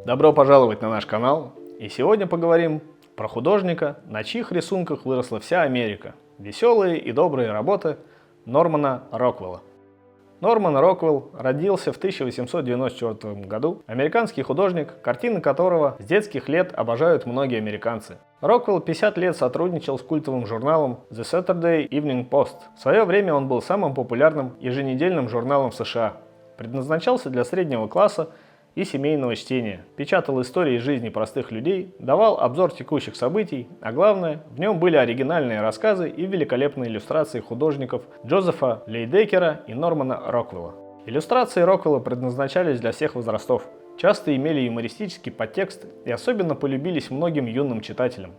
Добро пожаловать на наш канал, и сегодня поговорим про художника, на чьих рисунках выросла вся Америка. Веселые и добрые работы Нормана Роквелла. Норман Роквелл родился в 1894 году, американский художник, картины которого с детских лет обожают многие американцы. Роквелл 50 лет сотрудничал с культовым журналом The Saturday Evening Post. В свое время он был самым популярным еженедельным журналом в США. Предназначался для среднего класса и семейного чтения, печатал истории жизни простых людей, давал обзор текущих событий, а главное, в нем были оригинальные рассказы и великолепные иллюстрации художников Джозефа Лейдекера и Нормана Роквелла. Иллюстрации Роквелла предназначались для всех возрастов, часто имели юмористический подтекст и особенно полюбились многим юным читателям.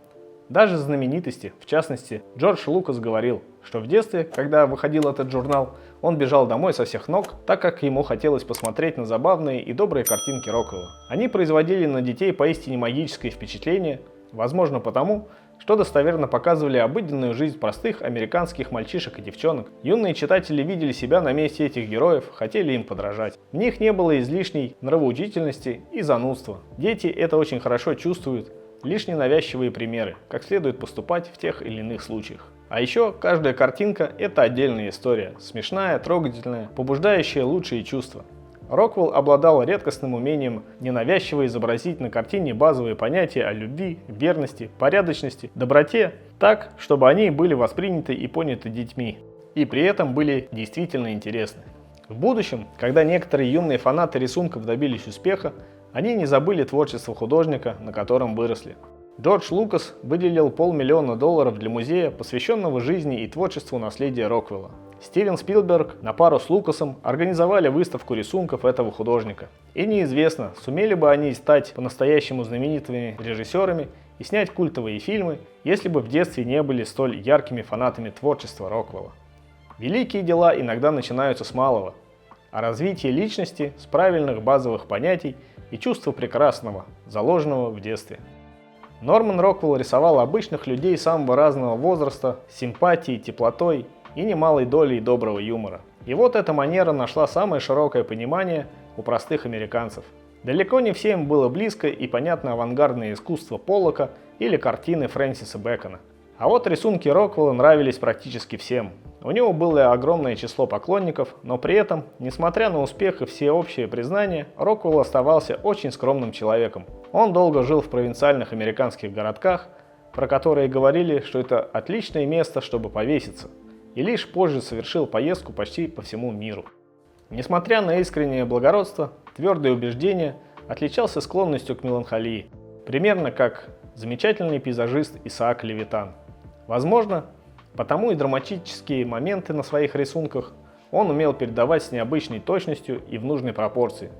Даже знаменитости, в частности, Джордж Лукас говорил, что в детстве, когда выходил этот журнал, он бежал домой со всех ног, так как ему хотелось посмотреть на забавные и добрые картинки Роквелла. Они производили на детей поистине магическое впечатление, возможно потому, что достоверно показывали обыденную жизнь простых американских мальчишек и девчонок. Юные читатели видели себя на месте этих героев, хотели им подражать. В них не было излишней нравоучительности и занудства. Дети это очень хорошо чувствуют. Лишь ненавязчивые примеры, как следует поступать в тех или иных случаях. А еще каждая картинка – это отдельная история, смешная, трогательная, побуждающая лучшие чувства. Роквелл обладал редкостным умением ненавязчиво изобразить на картине базовые понятия о любви, верности, порядочности, доброте, так, чтобы они были восприняты и поняты детьми, и при этом были действительно интересны. В будущем, когда некоторые юные фанаты рисунков добились успеха, они не забыли творчество художника, на котором выросли. Джордж Лукас выделил $500 000 для музея, посвященного жизни и творчеству наследия Роквелла. Стивен Спилберг на пару с Лукасом организовали выставку рисунков этого художника. И неизвестно, сумели бы они стать по-настоящему знаменитыми режиссерами и снять культовые фильмы, если бы в детстве не были столь яркими фанатами творчества Роквелла. Великие дела иногда начинаются с малого, а развитие личности с правильных базовых понятий и чувства прекрасного, заложенного в детстве. Норман Роквелл рисовал обычных людей самого разного возраста, с симпатией, теплотой и немалой долей доброго юмора. И вот эта манера нашла самое широкое понимание у простых американцев. Далеко не всем было близко и понятно авангардное искусство Поллока или картины Фрэнсиса Бэкона. А вот рисунки Роквелла нравились практически всем. У него было огромное число поклонников, но при этом, несмотря на успех и всеобщее признание, Роквелл оставался очень скромным человеком. Он долго жил в провинциальных американских городках, про которые говорили, что это отличное место, чтобы повеситься, и лишь позже совершил поездку почти по всему миру. Несмотря на искреннее благородство, твердые убеждения, отличался склонностью к меланхолии, примерно как замечательный пейзажист Исаак Левитан. Возможно, потому и драматические моменты на своих рисунках он умел передавать с необычной точностью и в нужной пропорции.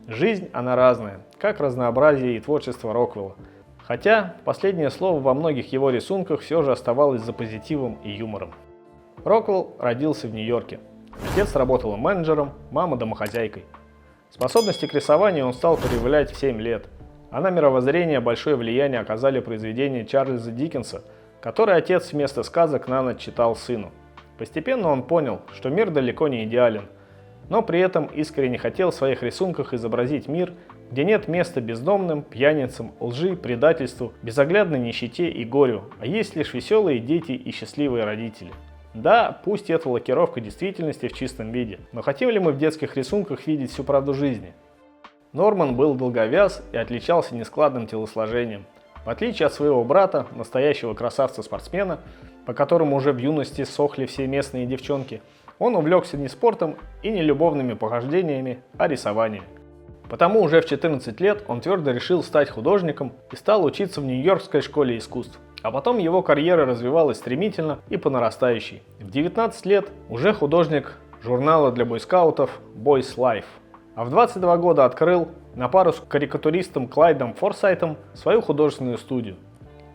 Жизнь, она разная, как разнообразие и творчество Роквелла, хотя последнее слово во многих его рисунках все же оставалось за позитивом и юмором. Роквелл родился в Нью-Йорке. Отец работал менеджером, мама домохозяйкой. Способности к рисованию он стал проявлять в 7 лет, а на мировоззрение большое влияние оказали произведения Чарльза Диккенса, который отец вместо сказок на ночь читал сыну. Постепенно он понял, что мир далеко не идеален, но при этом искренне хотел в своих рисунках изобразить мир, где нет места бездомным, пьяницам, лжи, предательству, безоглядной нищете и горю, а есть лишь веселые дети и счастливые родители. Да, пусть это лакировка действительности в чистом виде, но хотим ли мы в детских рисунках видеть всю правду жизни? Норман был долговяз и отличался нескладным телосложением. В отличие от своего брата, настоящего красавца-спортсмена, по которому уже в юности сохли все местные девчонки, он увлекся не спортом и не любовными похождениями, а рисованием. Потому уже в 14 лет он твердо решил стать художником и стал учиться в Нью-Йоркской школе искусств. А потом его карьера развивалась стремительно и по нарастающей. В 19 лет уже художник журнала для бойскаутов Boys Life. А в 22 года открыл на пару с карикатуристом Клайдом Форсайтом свою художественную студию.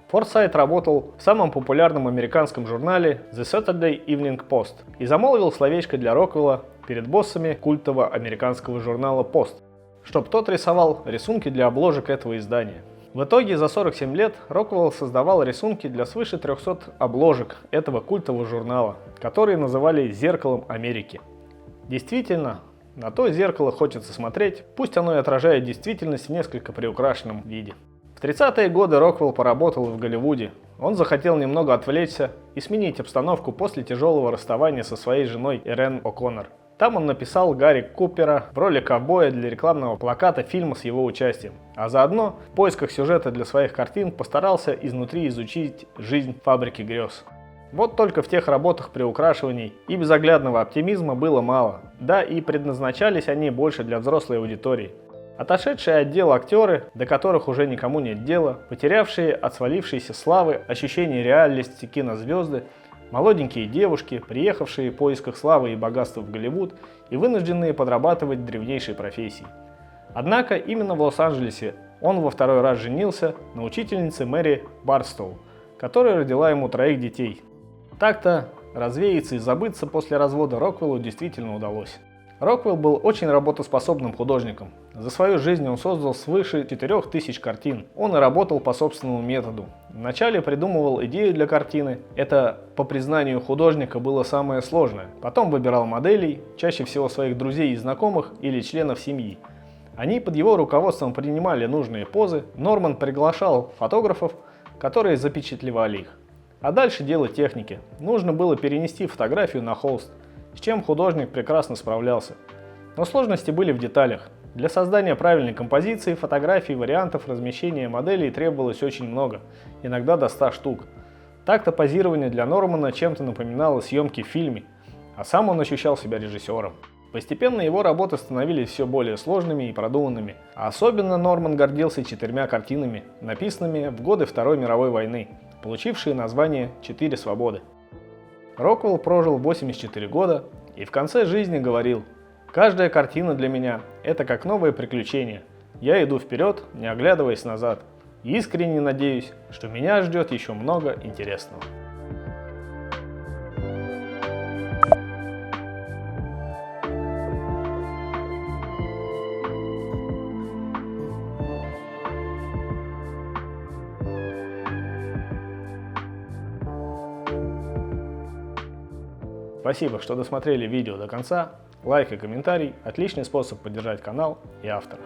Форсайт работал в самом популярном американском журнале The Saturday Evening Post и замолвил словечко для Роквелла перед боссами культового американского журнала Post, чтоб тот рисовал рисунки для обложек этого издания. В итоге за 47 лет Роквелл создавал рисунки для свыше 300 обложек этого культового журнала, которые называли «Зеркалом Америки». Действительно, На то зеркало хочется смотреть, пусть оно и отражает действительность в несколько приукрашенном виде. В 30-е годы Роквелл поработал в Голливуде. Он захотел немного отвлечься и сменить обстановку после тяжелого расставания со своей женой Ирен О'Коннор. Там он написал Гарри Купера в роли ковбоя для рекламного плаката фильма с его участием, а заодно в поисках сюжета для своих картин постарался изнутри изучить жизнь фабрики грез. Вот только в тех работах приукрашиваний и безоглядного оптимизма было мало, да и предназначались они больше для взрослой аудитории. Отошедшие от дел актеры, до которых уже никому нет дела, потерявшие от свалившейся славы ощущение реальности кинозвезды, молоденькие девушки, приехавшие в поисках славы и богатства в Голливуд и вынужденные подрабатывать древнейшей профессией. Однако именно в Лос-Анджелесе он во второй раз женился на учительнице Мэри Барстоу, которая родила ему 3 детей. Так-то развеяться и забыться после развода Роквеллу действительно удалось. Роквелл был очень работоспособным художником. За свою жизнь он создал свыше 4000 картин. Он и работал по собственному методу. Вначале придумывал идею для картины. Это, по признанию художника, было самое сложное. Потом выбирал моделей, чаще всего своих друзей и знакомых или членов семьи. Они под его руководством принимали нужные позы. Норман приглашал фотографов, которые запечатлевали их. А дальше дело техники. Нужно было перенести фотографию на холст, с чем художник прекрасно справлялся. Но сложности были в деталях. Для создания правильной композиции, фотографий, вариантов размещения моделей требовалось очень много, иногда до 100 штук. Так-то позирование для Нормана чем-то напоминало съемки в фильме, а сам он ощущал себя режиссером. Постепенно его работы становились все более сложными и продуманными, а особенно Норман гордился 4 картинами, написанными в годы Второй мировой войны, получившие название «4 свободы». Роквелл прожил 84 года и в конце жизни говорил: «Каждая картина для меня – это как новое приключение. Я иду вперед, не оглядываясь назад. И искренне надеюсь, что меня ждет еще много интересного». Спасибо, что досмотрели видео до конца. Лайк и комментарий – отличный способ поддержать канал и автора.